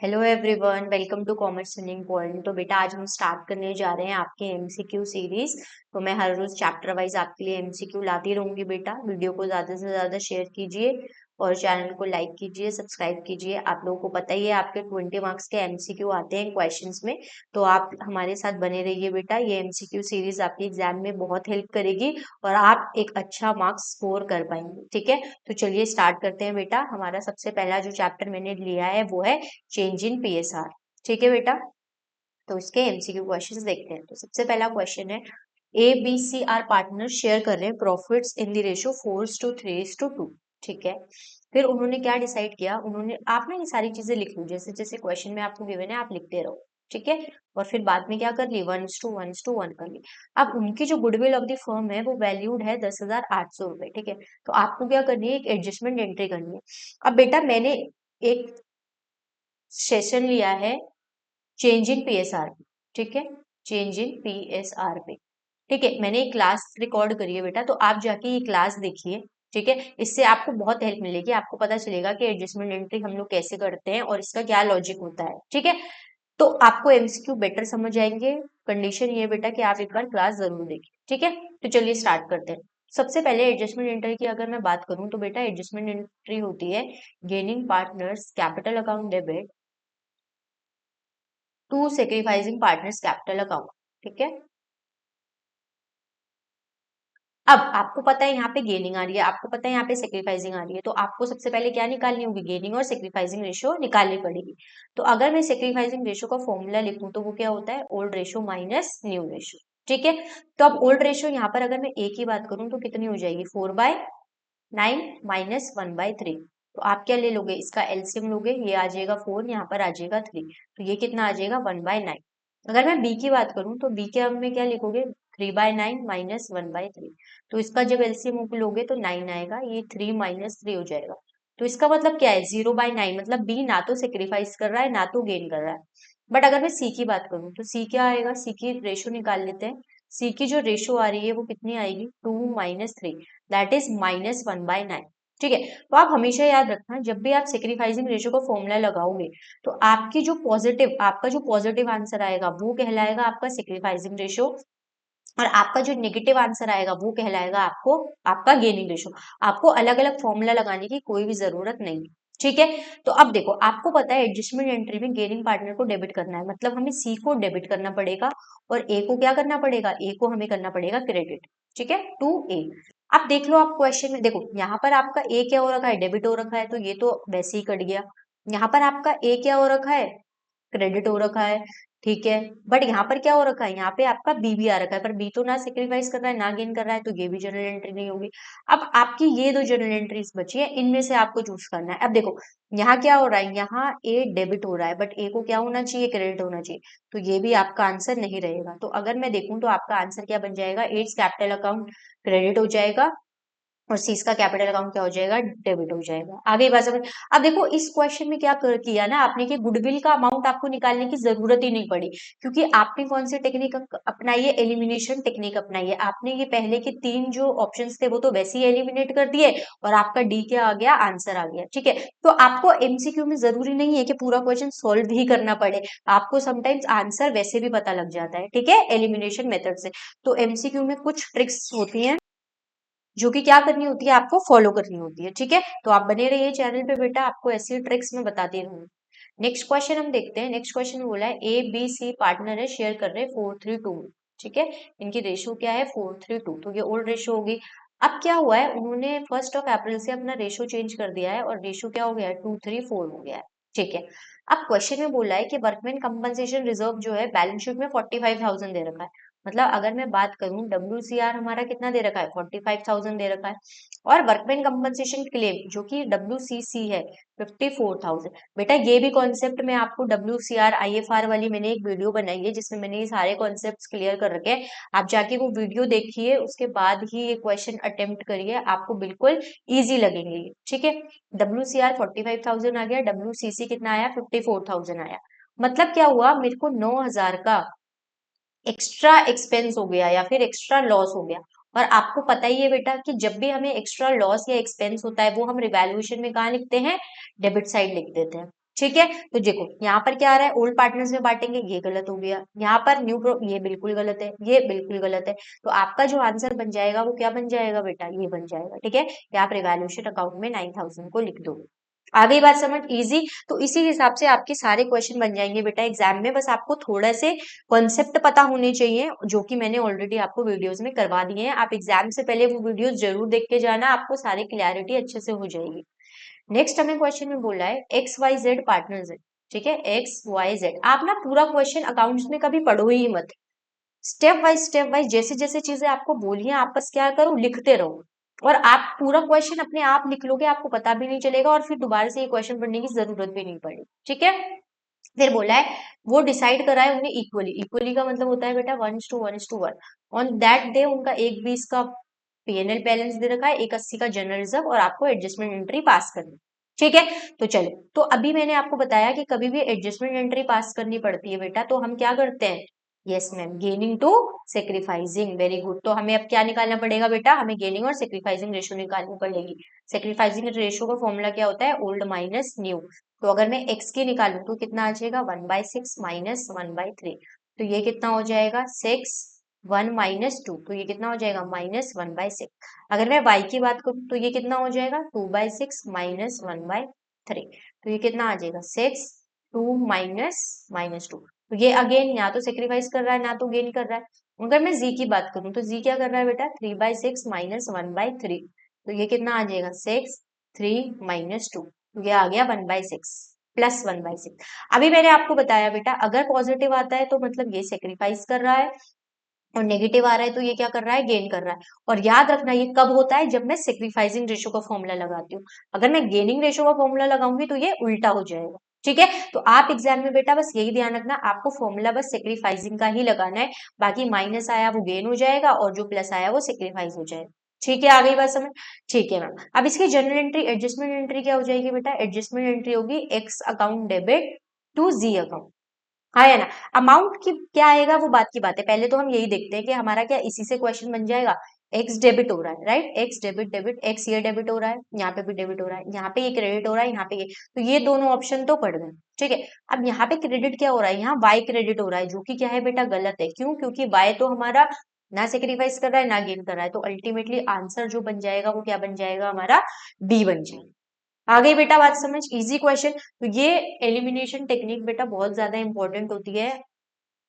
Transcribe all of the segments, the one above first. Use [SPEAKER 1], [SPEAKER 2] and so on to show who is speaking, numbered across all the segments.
[SPEAKER 1] Hello everyone, welcome to commerce learning point. तो बेटा आज हम स्टार्ट करने जा रहे हैं आपके एमसीक्यू सीरीज। तो मैं हर रोज चैप्टर वाइज आपके लिए एमसीक्यू लाती रहूंगी बेटा। वीडियो को ज्यादा से ज्यादा शेयर कीजिए और चैनल को लाइक कीजिए, सब्सक्राइब कीजिए। आप लोगों को पता ही है आपके 20 मार्क्स के एमसीक्यू आते हैं क्वेश्चंस में। तो आप हमारे साथ बने रहिए बेटा। ये एमसीक्यू सीरीज आपके एग्जाम में बहुत हेल्प करेगी और आप एक अच्छा मार्क्स स्कोर कर पाएंगे। ठीक है, तो चलिए स्टार्ट करते हैं बेटा। हमारा सबसे पहला जो चैप्टर मैंने लिया है वो है चेंज इन पीएसआर। ठीक है बेटा, तो इसके एमसीक्यू क्वेश्चंस देखते हैं। तो सबसे पहला क्वेश्चन है, A B C are partner share कर रहे हैं प्रॉफिट्स इन द रेशियो 4:3:2। ठीक है, फिर उन्होंने क्या डिसाइड किया, उन्होंने, आप ना ये सारी चीजें लिख लो, जैसे जैसे क्वेश्चन में आपको गिवन है आप लिखते रहो। ठीक है, और फिर बाद में क्या कर ली, 1:1:1 कर ली। अब उनकी जो गुडविल ऑफ द फर्म है वो वैल्यूड है 10,800 रुपए। ठीक है, तो आपको क्या करनी है, एक एडजस्टमेंट एंट्री करनी है। अब बेटा मैंने एक सेशन लिया है चेंज इन पीएसआर पे। ठीक है, चेंज इन पीएसआर पे। ठीक है, मैंने एक क्लास रिकॉर्ड करी है बेटा, तो आप जाके ये क्लास देखिए। ठीक है, इससे आपको बहुत हेल्प मिलेगी, आपको पता चलेगा कि एडजस्टमेंट एंट्री हम लोग कैसे करते हैं और इसका क्या लॉजिक होता है। ठीक है, तो आपको एमसीक्यू बेटर समझ आएंगे। कंडीशन ये बेटा कि आप एक बार क्लास जरूर देखिए। ठीक है, तो चलिए स्टार्ट करते हैं। सबसे पहले एडजस्टमेंट एंट्री की अगर मैं बात करूं तो बेटा एडजस्टमेंट एंट्री होती है gaining partners capital account debit to sacrificing partners capital account. ठीक है, अब आपको पता है यहाँ पे गेनिंग आ रही है, आपको पता है यहाँ पे सेक्रीफाइसिंग आ रही है, तो आपको सबसे पहले क्या निकालनी होगी, गेनिंग और सेक्रीफाइसिंग रेशियो निकालनी पड़ेगी। तो अगर मैं सेक्रीफाइसिंग रेशियो का फॉर्मूला लिखूं तो वो क्या होता है, old ratio minus new ratio. ठीक है, तो अब ओल्ड रेशियो यहाँ पर अगर मैं ए की बात करूं तो कितनी हो जाएगी, 4/9 माइनस 1/3। तो आप क्या ले लोगे, इसका एलसीएम लोगे, ये आ जाएगा 4, यहाँ पर आ जाएगा 3, तो ये कितना आ जाएगा 1/9। अगर मैं बी की बात करूं तो बी के अब में क्या लिखोगे, 3/9 माइनस 1/3। तो इसका जब एलसीएम लोगे तो 9 आएगा, ये 3 - 3 हो जाएगा। तो इसका मतलब क्या है, 0/9, मतलब बी ना तो सेक्रीफाइस कर रहा है ना तो गेन कर रहा है। बट अगर मैं सी की बात करूं तो सी क्या आएगा, सी की रेशो निकाल लेते हैं। सी की जो रेशो आ रही है वो कितनी आएगी, 2 - 3, दैट इज -1/9। ठीक है, तो आप हमेशा याद रखना जब भी आप सेक्रीफाइसिंग रेशो का फॉर्मूला लगाओगे तो आपकी जो पॉजिटिव, आपका जो पॉजिटिव आंसर आएगा वो कहलाएगा आपका सेक्रीफाइसिंग रेशो, और आपका जो नेगेटिव आंसर आएगा वो कहलाएगा आपको आपका गेनिंग रेशो। आपको अलग अलग फॉर्मूला लगाने की कोई भी जरूरत नहीं है। ठीक है, तो अब देखो आपको पता है एडजस्टमेंट एंट्री में गेनिंग पार्टनर को डेबिट करना है, मतलब हमें सी को डेबिट करना पड़ेगा और ए को क्या करना पड़ेगा, ए को हमें करना पड़ेगा क्रेडिट। ठीक है, टू ए। आप देख लो, आप क्वेश्चन में देखो यहाँ पर आपका ए क्या हो रखा है, डेबिट हो रखा है, तो ये तो वैसे ही कट गया। यहाँ पर आपका ए क्या हो रखा है, क्रेडिट हो रखा है। ठीक है, बट यहाँ पर क्या हो रखा है, यहाँ पे आपका बी भी आ रखा है, पर बी तो ना सेक्रीफाइस कर रहा है ना गेन कर रहा है, तो ये भी जनरल एंट्री नहीं होगी। अब आपकी ये दो जनरल एंट्रीज बची है, इनमें से आपको चूज करना है। अब देखो यहाँ क्या हो रहा है, यहाँ ए डेबिट हो रहा है बट ए को क्या होना चाहिए, क्रेडिट होना चाहिए, तो ये भी आपका आंसर नहीं रहेगा। तो अगर मैं देखूं तो आपका आंसर क्या बन जाएगा, एट्स कैपिटल अकाउंट क्रेडिट हो जाएगा और सी का कैपिटल अकाउंट क्या हो जाएगा, डेबिट हो जाएगा। आगे बात समझ। अब देखो इस क्वेश्चन में क्या किया ना आपने कि गुडविल का अमाउंट आपको निकालने की जरूरत ही नहीं पड़ी, क्योंकि आपने कौन सी टेक्निक अपनाई है, एलिमिनेशन टेक्निक अपनाई है। आपने ये पहले के तीन जो ऑप्शंस थे वो तो वैसे ही एलिमिनेट कर दिए और आपका डी क्या आ गया, आंसर आ गया। ठीक है, तो आपको एमसीक्यू में जरूरी नहीं है कि पूरा क्वेश्चन सोल्व ही करना पड़े, आपको समटाइम्स आंसर वैसे भी पता लग जाता है। ठीक है, एलिमिनेशन मेथड से। तो एमसीक्यू में कुछ ट्रिक्स होती हैं जो कि क्या करनी होती है, आपको फॉलो करनी होती है। ठीक है, तो आप बने रहिए चैनल पे बेटा, आपको ऐसी ट्रिक्स में बताती रहूंगी। नेक्स्ट क्वेश्चन हम देखते हैं। नेक्स्ट क्वेश्चन में बोला है ए बी सी पार्टनर है, शेयर कर रहे हैं 4:3:2। ठीक है, इनकी रेशो क्या है, 4:3:2, तो ये ओल्ड रेशो होगी। अब क्या हुआ है, उन्होंने 1 अप्रैल से अपना रेशो चेंज कर दिया है और रेशो क्या हो गया है, 2:3:4 हो गया है। ठीक है, अब क्वेश्चन में बोला है कि वर्कमैन कंपनसेशन रिजर्व जो है बैलेंस शीट में 45,000 दे रखा है। मतलब अगर मैं बात करूं, WCR हमारा कितना दे रखा है, 45,000 दे रखा है, और वर्कमैन कंपनसेशन क्लेम जो कि WCC है, 54,000। बेटा ये भी कॉन्सेप्ट मैं आपको WCR IFR वाली मैंने एक वीडियो बनाई है जिसमें मैंने ये सारे कॉन्सेप्ट क्लियर कर रखे हैं। आप जाके वो वीडियो देखिए, उसके बाद ही ये क्वेश्चन अटेम्प्ट करिए, आपको बिल्कुल इजी लगेंगे ये। ठीक है, WCR 45,000 आ गया, WCC कितना आया, 54,000 आया। मतलब क्या हुआ, मेरे को 9,000 का एक्स्ट्रा एक्सपेंस हो गया या फिर एक्स्ट्रा लॉस हो गया। और आपको पता ही है बेटा कि जब भी हमें एक्स्ट्रा लॉस या एक्सपेंस होता है वो हम रिवैल्यूएशन में कहाँ लिखते हैं, डेबिट साइड लिख देते हैं। ठीक है। तो देखो यहाँ पर क्या आ रहा है, ओल्ड पार्टनर्स में बांटेंगे, ये गलत हो गया। यहाँ पर ये बिल्कुल गलत है, ये बिल्कुल गलत है। तो आपका जो आंसर बन जाएगा वो क्या बन जाएगा बेटा, ये बन जाएगा। ठीक है, यहाँ पर इवैल्यूएशन अकाउंट में 9000 को लिख दो। आ गई बात समझ, इजी। तो इसी हिसाब से आपके सारे क्वेश्चन बन जाएंगे बेटा एग्जाम में। बस आपको थोड़ा से कॉन्सेप्ट पता होने चाहिए, जो कि मैंने ऑलरेडी आपको वीडियोस में करवा दिए हैं। आप एग्जाम से पहले वो वीडियोस जरूर देख के जाना, आपको सारी क्लैरिटी अच्छे से हो जाएगी। नेक्स्ट हमें क्वेश्चन में बोला है एक्स वाई जेड पार्टनर्स है। ठीक है, एक्स वाई जेड। आप ना पूरा क्वेश्चन अकाउंट्स में कभी पढ़ो ही मत, स्टेप वाइज जैसे जैसे चीजें आपको बोली हैं आप बस क्या करो, लिखते रहो। और आप पूरा क्वेश्चन अपने आप लिख लोगे, आपको पता भी नहीं चलेगा, और फिर दोबारा से ये क्वेश्चन पढ़ने की जरूरत भी नहीं पड़ेगी। ठीक है, फिर बोला है वो डिसाइड करा है उन्हें इक्वली। इक्वली का मतलब होता है बेटा 1:1:1। ऑन दैट डे उनका 1:20 का पीएनएल बैलेंस दे रखा है, 1:80 का जनरल रिजर्व, और आपको एडजस्टमेंट एंट्री पास करनी। ठीक है, तो चलो, तो अभी मैंने आपको बताया कि कभी भी एडजस्टमेंट एंट्री पास करनी पड़ती है बेटा, तो हम क्या करते हैं, yes ma'am, gaining to sacrificing. Very good. तो हमें अब क्या निकालना पड़ेगा बेटा, हमें गेनिंग और सेक्रीफाइसिंग रेशियो निकालनी पड़ेगी। सेक्रीफाइसिंग रेशियो का फॉर्मूला क्या होता है, ओल्ड माइनस न्यू। तो अगर मैं x की निकालूं तो कितना आ जाएगा, 1/6 माइनस 1/3। तो ये कितना हो जाएगा, 6 1 - 2। तो ये कितना हो जाएगा, -1/6। अगर मैं y की बात करूं तो ये कितना हो जाएगा, 2/6 माइनस 1/3। तो ये कितना आ जाएगा, 6 2 -2। तो ये अगेन या तो सेक्रीफाइस कर रहा है ना तो गेन कर रहा है। अगर मैं z की बात करूं तो z क्या कर रहा है बेटा, 3/6 माइनस 1/3। तो ये कितना आ जाएगा, 6 3 - 2। तो ये आ गया 1/6 प्लस 1/6। अभी मैंने आपको बताया बेटा अगर पॉजिटिव आता है तो मतलब ये सेक्रीफाइस कर रहा है, और नेगेटिव आ रहा है तो ये क्या कर रहा है, गेन कर रहा है। और याद रखना ये कब होता है, जब मैं सेक्रीफाइसिंग रेशो का फॉर्मूला लगाती हूँ। अगर मैं गेनिंग रेशो का फॉर्मूला लगाऊंगी तो ये उल्टा हो जाएगा। ठीक है, तो आप एग्जाम में बेटा बस यही ध्यान रखना, आपको फॉर्मूला बस सेक्रीफाइसिंग का ही लगाना है। बाकी माइनस आया वो गेन हो जाएगा, और जो प्लस आया वो सेक्रीफाइस हो जाएगा। ठीक है, आ गई बात समझ। ठीक है मैम, अब इसकी जनरल एंट्री एडजस्टमेंट एंट्री क्या हो जाएगी बेटा, एडजस्टमेंट एंट्री होगी X account debit to G account. हाँ या ना, अमाउंट की क्या आएगा वो बात की बात है, पहले तो हम यही देखते हैं कि हमारा क्या इसी से क्वेश्चन बन जाएगा। एक्स डेबिट हो रहा है, right, x debit debit, x ये डेबिट हो रहा है, यहाँ पे भी डेबिट हो रहा है, यहाँ पे ये क्रेडिट हो रहा है, यहाँ पे ये, तो ये दोनों ऑप्शन तो पड़ गए। ठीक है, अब यहाँ पे क्रेडिट क्या हो रहा है, यहाँ वाई क्रेडिट हो रहा है, जो कि क्या है बेटा, गलत है। क्यों, क्योंकि वाई तो हमारा ना सेक्रीफाइस कर रहा है ना गेन कर रहा है, तो अल्टीमेटली आंसर जो बन जाएगा वो क्या बन जाएगा, हमारा बी बन जाएगा। आ गई बेटा बात समझ, इजी क्वेश्चन। तो ये एलिमिनेशन टेक्निक बेटा बहुत ज्यादा इंपॉर्टेंट होती है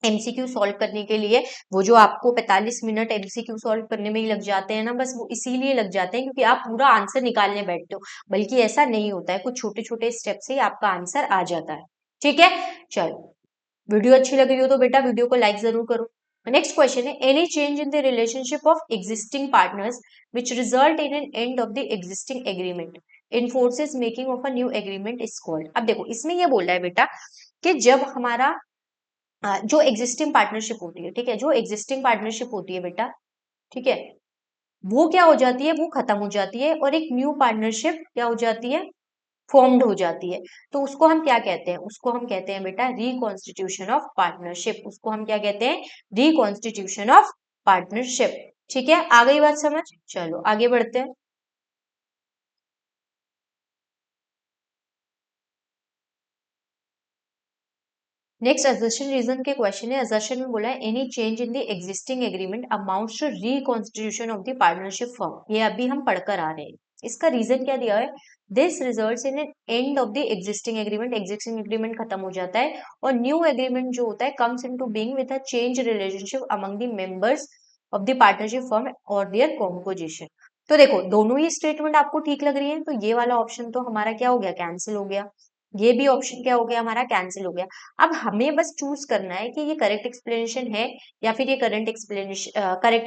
[SPEAKER 1] एमसीक्यू सॉल्व करने के लिए। वो जो आपको 45 मिनट एमसीक्यू सॉल्व करने में ही लग जाते हैं ना, बस वो इसीलिए लग जाते हैं क्योंकि आप पूरा आंसर निकालने बैठते हो, बल्कि ऐसा नहीं होता है, कुछ छोटे छोटे स्टेप से ही आपका आंसर आ जाता है। ठीक है, चलो, वीडियो अच्छी लग रही हो तो बेटा वीडियो को लाइक जरूर करो। नेक्स्ट क्वेश्चन है, any change in the relationship of existing partners which result in an end of the existing agreement enforces making of a new agreement is called. अब देखो इसमें ये बोल रहा है बेटा कि जब हमारा जो एग्जिस्टिंग पार्टनरशिप होती है, ठीक है, जो एग्जिस्टिंग पार्टनरशिप होती है बेटा, ठीक है, वो क्या हो जाती है, वो खत्म हो जाती है, और एक न्यू पार्टनरशिप क्या हो जाती है, फॉर्म्ड हो जाती है। तो उसको हम क्या कहते हैं, उसको हम कहते हैं बेटा रिकॉन्स्टिट्यूशन ऑफ पार्टनरशिप। उसको हम क्या कहते हैं, रिकॉन्स्टिट्यूशन ऑफ पार्टनरशिप। ठीक है, आ गई बात समझ, चलो आगे बढ़ते हैं। नेक्स्ट असर्शन रीजन के क्वेश्चन है, असर्शन में बोला है any change in the existing agreement amounts to reconstitution of the partnership form. ये अभी हम पढ़कर आ रहे हैं, इसका रीजन क्या दिया है, this results in an end of the existing agreement. Existing agreement खत्म हो जाता है, और न्यू एग्रीमेंट जो होता है comes into being with a change relationship among the members of the partnership form और देयर कॉम्पोजिशन। तो देखो दोनों ही स्टेटमेंट आपको ठीक लग रही है, तो ये वाला ऑप्शन तो हमारा क्या हो गया, कैंसिल हो गया। ये भी ऑप्शन क्या हो गया, हमारा कैंसिल हो गया। अब हमें बस चूज करना है कि ये करेक्ट एक्सप्लेनेशन है या फिर ये करेक्ट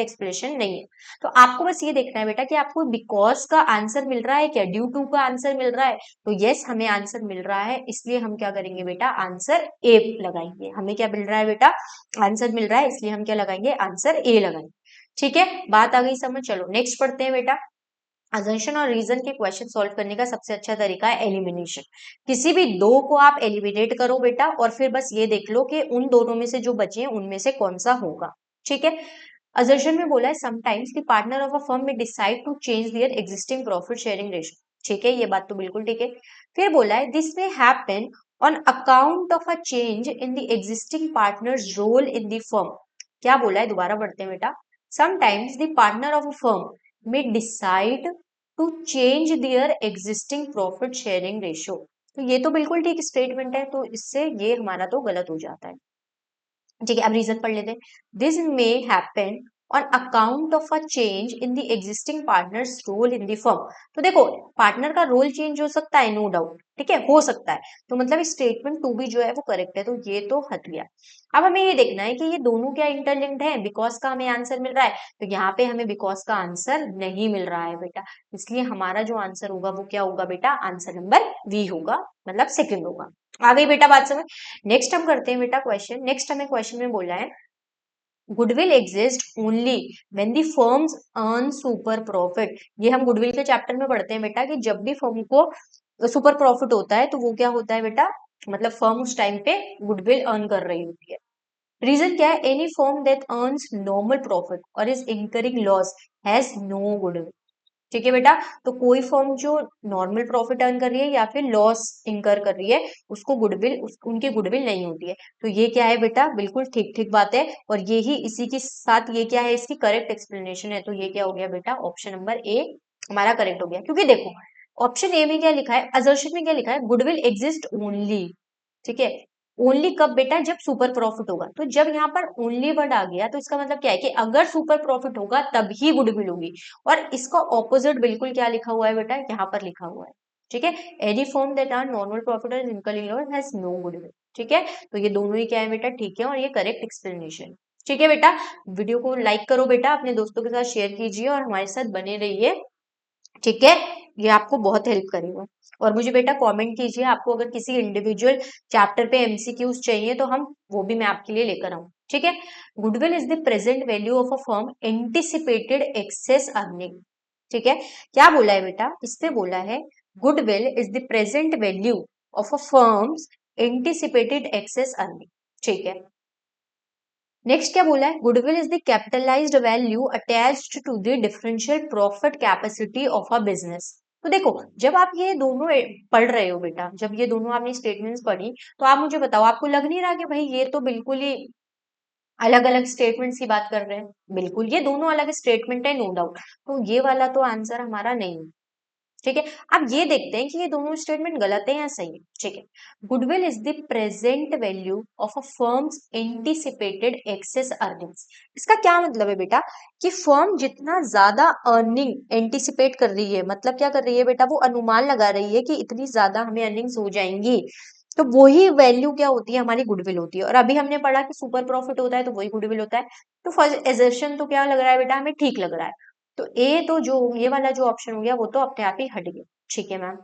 [SPEAKER 1] एक्सप्लेनेशन नहीं है। तो आपको बस ये देखना है बेटा कि आपको बिकॉज का आंसर मिल रहा है क्या, ड्यू टू का आंसर मिल रहा है। तो यस हमें आंसर मिल रहा है, इसलिए हम क्या करेंगे बेटा, आंसर ए लगाएंगे। हमें क्या मिल रहा है बेटा, आंसर मिल रहा है, इसलिए हम क्या लगाएंगे, आंसर ए लगाएंगे। ठीक है, बात आ गई समझ। चलो नेक्स्ट पढ़ते हैं बेटा। अजम्पशन और रीजन के क्वेश्चन सॉल्व करने का सबसे अच्छा तरीका है एलिमिनेशन। किसी भी दो को आप एलिमिनेट करो बेटा, और फिर बस ये देख लो कि उन दोनों में से जो बचे हैं उनमें से कौन सा होगा। ठीक है, असर्शन में बोला है समटाइम्स की पार्टनर ऑफ अ फर्म में decide to change their existing profit sharing ratio. ठीक है, ये बात तो बिल्कुल ठीक है। फिर बोला है दिस में happen on account of a change in the existing partners role in the firm. क्या बोला है, दोबारा पढ़ते हैं बेटा। Sometimes the partner of a firm may decide to change their existing profit sharing ratio. तो ये तो बिल्कुल ठीक स्टेटमेंट है, तो इससे ये हमारा तो गलत हो जाता है। ठीक है, अब रीजन पढ़ लेते हैं। This may happen on account of a change in the existing partners role in the firm. तो देखो, पार्टनर का रोल चेंज हो सकता है, नो डाउट, ठीक है, हो सकता है। तो मतलब स्टेटमेंट टू भी जो है वो करेक्ट है, तो ये तो हट गया। अब हमें ये देखना है कि ये दोनों क्या इंटरलिंक्ड है। बिकॉज का हमें आंसर मिल रहा है, तो यहाँ पे हमें बिकॉज का आंसर नहीं मिल रहा है बेटा, इसलिए हमारा जो आंसर होगा वो क्या होगा बेटा, आंसर नंबर वी होगा, मतलब सेकंड होगा। आ गई बेटा बात समझ। नेक्स्ट हम करते हैं बेटा क्वेश्चन। नेक्स्ट हमें क्वेश्चन में बोला है goodwill exist only when the firms earn super profit. ये हम गुडविल के चैप्टर में पढ़ते हैं बेटा कि जब भी फर्म को सुपर प्रॉफिट होता है तो वो क्या होता है बेटा, मतलब फर्म उस टाइम पे गुडविल अर्न कर रही होती है। रीजन क्या है, any firm that earns normal profit और is incurring loss has no goodwill. ठीक है बेटा, तो कोई फर्म जो नॉर्मल प्रॉफिट अर्न कर रही है या फिर लॉस इंकर कर रही है, उसको गुडविल उनकी गुडविल नहीं होती है। तो ये क्या है बेटा, बिल्कुल ठीक ठीक बात है, और ये ही इसी के साथ ये क्या है, इसकी करेक्ट एक्सप्लेनेशन है। तो ये क्या हो गया बेटा, ऑप्शन नंबर ए हमारा करेक्ट हो गया। क्योंकि देखो ऑप्शन ए में क्या लिखा है, असर्शन में क्या लिखा है, गुडविल एग्जिस्ट ओनली। ठीक है, ओनली कब बेटा, जब सुपर प्रॉफिट होगा। तो जब यहाँ पर ओनली वर्ड आ गया तो इसका मतलब क्या है कि अगर सुपर प्रॉफिट होगा तभी गुडविल होगी। और इसका ऑपोजिट बिल्कुल क्या लिखा हुआ है बेटा, यहाँ पर लिखा हुआ है। ठीक है, any firm that are normal profit और incoming loss has no goodwill. ठीक है, तो ये दोनों ही क्या है बेटा, ठीक है, और ये करेक्ट एक्सप्लेनेशन। ठीक है बेटा, वीडियो को लाइक करो बेटा, अपने दोस्तों के साथ शेयर कीजिए और हमारे साथ बने रहिए। ठीक है, ये आपको बहुत हेल्प करेगा। और मुझे बेटा कमेंट कीजिए, आपको अगर किसी इंडिविजुअल चैप्टर पे एमसीक्यूज चाहिए तो हम वो भी मैं आपके लिए लेकर आऊँ। ठीक है, goodwill is the present value of a firm anticipated excess earning. ठीक है, क्या बोला है बेटा, इस पे बोला है goodwill is the present value of a firm's anticipated excess earning. ठीक है, नेक्स्ट क्या बोला है, goodwill is the capitalized value attached to the differential profit capacity of a business. तो देखो, जब आप ये दोनों पढ़ रहे हो बेटा, जब ये दोनों आपने स्टेटमेंट्स पढ़ी, तो आप मुझे बताओ, आपको लग नहीं रहा कि भाई ये तो बिल्कुल ही अलग अलग स्टेटमेंट्स की बात कर रहे हैं। बिल्कुल ये दोनों अलग स्टेटमेंट है, नो डाउट। तो ये वाला तो आंसर हमारा नहीं है। ठीक है, अब ये देखते हैं कि ये दोनों स्टेटमेंट गलत है या सही है। ठीक है, goodwill is the present value of a firm's anticipated excess earnings. इसका क्या मतलब है बेटा, कि फर्म जितना ज्यादा अर्निंग एंटिसिपेट कर रही है, मतलब क्या कर रही है बेटा, वो अनुमान लगा रही है कि इतनी ज्यादा हमें अर्निंग्स हो जाएंगी, तो वही वैल्यू क्या होती है, हमारी गुडविल होती है। और अभी हमने पढ़ा कि सुपर प्रॉफिट होता है तो वही गुडविल होता है। तो फर्स्ट एजर्शन तो क्या लग रहा है बेटा, हमें ठीक लग रहा है। तो ए तो जो ये वाला जो ऑप्शन हो गया वो तो अपने आप ही हट गया। ठीक है मैम,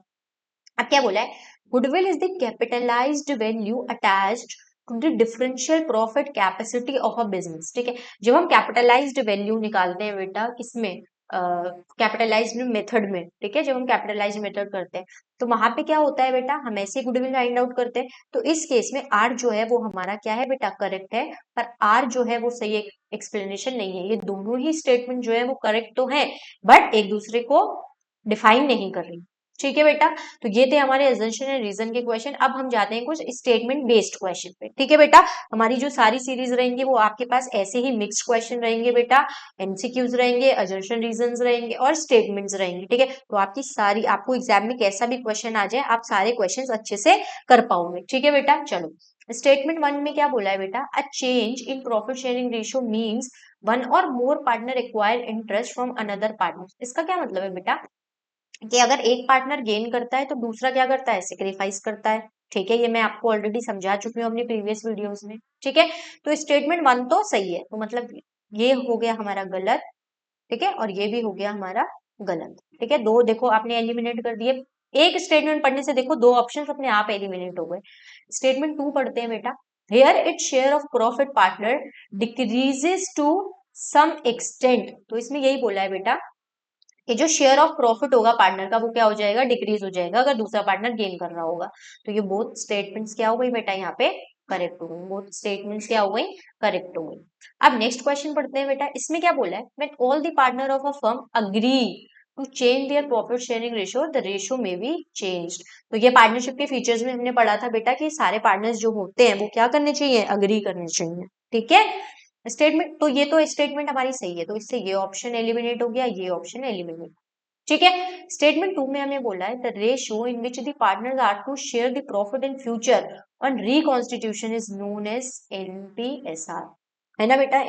[SPEAKER 1] अब क्या बोला है, goodwill is the capitalized value attached to the differential profit capacity of a business. ठीक है, जब हम कैपिटलाइज्ड वैल्यू निकालते हैं बेटा, किसमें, कैपिटलाइज्ड मेथड में। ठीक है, जब हम कैपिटलाइज्ड मेथड करते हैं तो वहां पे क्या होता है बेटा, हम ऐसे गुडविल फाइंड आउट करते हैं। तो इस केस में आर जो है वो हमारा क्या है बेटा, करेक्ट है। पर आर जो है वो सही एक्सप्लेनेशन नहीं है। ये दोनों ही स्टेटमेंट जो है वो करेक्ट तो है, बट एक दूसरे को डिफाइन नहीं कर रही। ठीक है बेटा, तो ये थे हमारे अजम्पशन एंड रीजन के क्वेश्चन। अब हम जाते हैं कुछ स्टेटमेंट बेस्ड क्वेश्चन पे। ठीक है बेटा, हमारी जो सारी सीरीज रहेंगी वो आपके पास ऐसे ही मिक्स्ड क्वेश्चन रहेंगे बेटा, एमसीक्यूज रहेंगे, अजम्पशन रीजंस रहेंगे और स्टेटमेंट्स रहेंगे। ठीक है, तो आपकी सारी, आपको एग्जाम में कैसा भी क्वेश्चन आ जाए, आप सारे क्वेश्चन अच्छे से कर पाओगे। ठीक है बेटा, चलो स्टेटमेंट वन में क्या बोला है बेटा, a change in profit sharing ratio means one और more partner acquire interest from another partner. इसका क्या मतलब है बेटा, कि अगर एक पार्टनर गेन करता है तो दूसरा क्या करता है, सेक्रीफाइस करता है। ठीक है, ये मैं आपको ऑलरेडी समझा चुकी हूँ अपनी प्रीवियस वीडियोस में। ठीक है, तो स्टेटमेंट वन तो सही है, तो मतलब ये हो गया हमारा गलत। ठीक है, और ये भी हो गया हमारा गलत। ठीक है, दो देखो आपने एलिमिनेट कर दिए। एक स्टेटमेंट पढ़ने से देखो दो ऑप्शंस अपने आप एलिमिनेट हो गए। स्टेटमेंट टू पढ़ते हैं बेटा, here it share of profit partner decreases to some extent. तो इसमें यही बोला है बेटा कि जो शेयर ऑफ प्रॉफिट होगा पार्टनर का वो क्या हो जाएगा, डिक्रीज हो जाएगा अगर दूसरा पार्टनर गेन कर रहा होगा। तो ये बोथ स्टेटमेंट्स क्या हो गई बेटा, यहाँ पे करेक्ट हो गई। बोथ स्टेटमेंट्स क्या हो गई, करेक्ट हो गई। अब नेक्स्ट क्वेश्चन पढ़ते हैं बेटा, इसमें क्या बोला है, when all the partner of a firm agree to change their profit sharing ratio the ratio may be changed. तो ये पार्टनरशिप के फीचर्स में हमने पढ़ा था बेटा कि सारे पार्टनर्स जो होते हैं वो क्या करने चाहिए, अग्री करने चाहिए। ठीक है, स्टेटमेंट तो ये तो स्टेटमेंट हमारी सही है, तो इससे ये ऑप्शन एलिमिनेट हो गया, ये ऑप्शन एलिमिनेट। ठीक है, स्टेटमेंट 2 में हमें बोला है the ratio in which the partners are to share the profit in future on reconstitution is known as NPSR. है ना बेटा,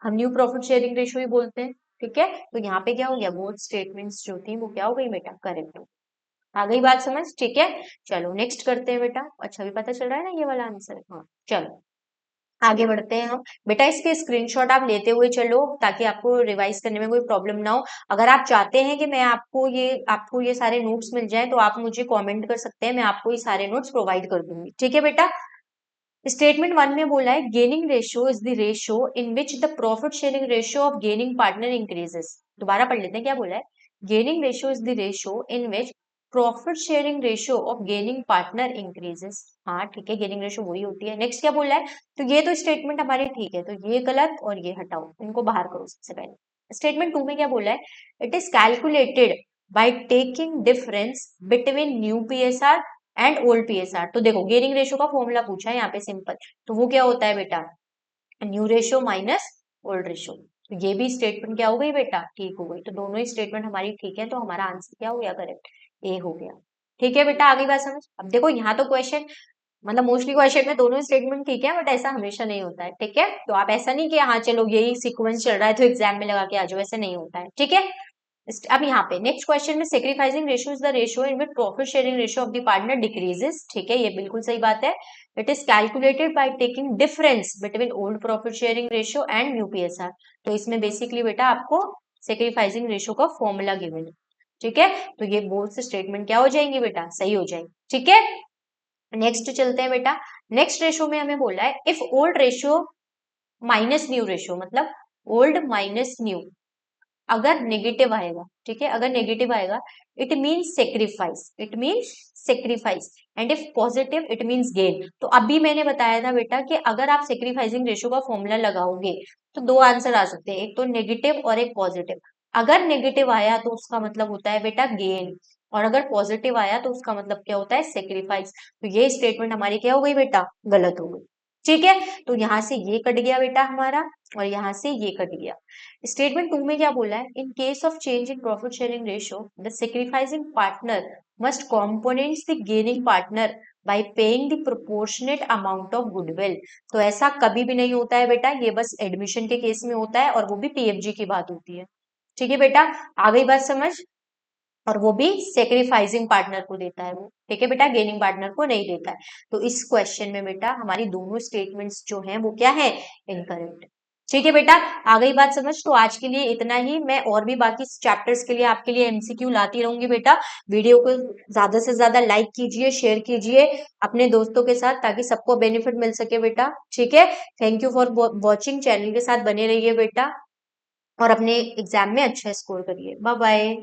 [SPEAKER 1] हम न्यू प्रॉफिट शेयरिंग रेशियो ही बोलते हैं। ठीक है, तो यहाँ पे क्या हो गया, बोथ स्टेटमेंट्स जो थी वो क्या हो गई बेटा, करेक्ट हो। आ गई बात समझ। ठीक है, चलो नेक्स्ट करते हैं बेटा। अच्छा भी पता चल रहा है ना ये वाला आंसर। हाँ चलो आगे बढ़ते हैं हम। बेटा इसके स्क्रीनशॉट आप लेते हुए चलो ताकि आपको रिवाइज करने में कोई प्रॉब्लम ना हो। अगर आप चाहते हैं कि मैं आपको ये सारे नोट्स मिल जाएं तो आप मुझे कमेंट कर सकते हैं, मैं आपको ये सारे नोट्स प्रोवाइड कर दूंगी। ठीक है बेटा, स्टेटमेंट 1 में बोला है gaining ratio is the ratio in which the profit sharing ratio of gaining partner increases. दोबारा पढ़ लेते हैं क्या बोला है, gaining ratio is the ratio in which profit sharing ratio of gaining partner increases. हाँ ठीक है, गेनिंग रेशियो वही होती है। नेक्स्ट क्या बोला है, तो ये तो स्टेटमेंट हमारी ठीक है, तो ये गलत और ये हटाओ, इनको बाहर करो सबसे पहले। स्टेटमेंट 2 में क्या बोला है, it is calculated by taking difference between new PSR and old PSR. तो देखो गेनिंग रेशियो का फॉर्मूला पूछा है यहाँ पे सिंपल, तो वो क्या होता है बेटा, new ratio minus old ratio. तो ये भी स्टेटमेंट क्या हो गई बेटा, ठीक हो गई। तो दोनों ही स्टेटमेंट हमारी ठीक है, तो हमारा आंसर क्या हो गया, करेक्ट, ए हो गया। ठीक है बेटा, आगे बात समझ। अब देखो यहाँ तो क्वेश्चन मतलब मोस्टली क्वेश्चन में दोनों स्टेटमेंट ठीक है, बट ऐसा हमेशा नहीं होता है। ठीक है, तो आप ऐसा नहीं कि हाँ चलो यही सीक्वेंस चल रहा है तो एग्जाम में लगा के आ जाओ, ऐसे नहीं होता है। ठीक है, अब यहाँ पे नेक्स्ट क्वेश्चन में sacrificing ratio is the ratio in which profit sharing ratio of the partner decreases. ठीक है, ये बिल्कुल सही बात है। It is calculated by taking difference between old profit sharing ratio and new PSR. तो इसमें बेसिकली बेटा आपको सेक्रीफाइसिंग रेशियो का फॉर्मूला गिवन है। ठीक है, तो ये बोथ स्टेटमेंट क्या हो जाएंगे बेटा, सही हो जाएंगे। ठीक है, नेक्स्ट चलते हैं बेटा। नेक्स्ट रेशियो में हमें बोला है if old ratio minus new ratio, मतलब ओल्ड माइनस न्यू अगर नेगेटिव आएगा, ठीक है, अगर नेगेटिव आएगा it means sacrifice, it means sacrifice, and if positive it means gain. तो अभी मैंने बताया था बेटा कि अगर आप सेक्रीफाइसिंग रेशियो का फॉर्मूला लगाओगे तो दो आंसर आ सकते हैं, एक तो नेगेटिव और एक पॉजिटिव। अगर नेगेटिव आया तो उसका मतलब होता है बेटा गेन, और अगर पॉजिटिव आया तो उसका मतलब क्या होता है, सेक्रीफाइस। तो ये स्टेटमेंट हमारी क्या हो गई बेटा, गलत हो गई। ठीक है, तो यहां से ये कट गया बेटा हमारा, और यहां से ये कट गया। स्टेटमेंट 2 में क्या बोला है, in case of change in profit sharing ratio the sacrificing partner must components the gaining partner by paying the proportionate amount of goodwill. तो ऐसा कभी भी नहीं होता है बेटा, ये बस एडमिशन के केस में होता है, और वो भी पीएफजी की बात होती है। ठीक है बेटा, आ गई बात समझ, और वो भी सेक्रीफाइसिंग पार्टनर को देता है वो। ठीक है बेटा, गेनिंग पार्टनर को नहीं देता है। तो इस क्वेश्चन में बेटा हमारी दोनों स्टेटमेंट्स जो हैं वो क्या है, इनकरेक्ट। ठीक है बेटा, आ गई बात समझ। तो आज के लिए इतना ही, मैं और भी बाकी चैप्टर्स के लिए आपके लिए एमसीक्यू लाती रहूंगी बेटा। वीडियो को ज्यादा से ज्यादा लाइक कीजिए, शेयर कीजिए अपने दोस्तों के साथ, ताकि सबको बेनिफिट मिल सके बेटा। ठीक है, thank you for watching, channel के साथ बने रहिए बेटा, और अपने एग्जाम में अच्छा स्कोर करिए। Bye bye.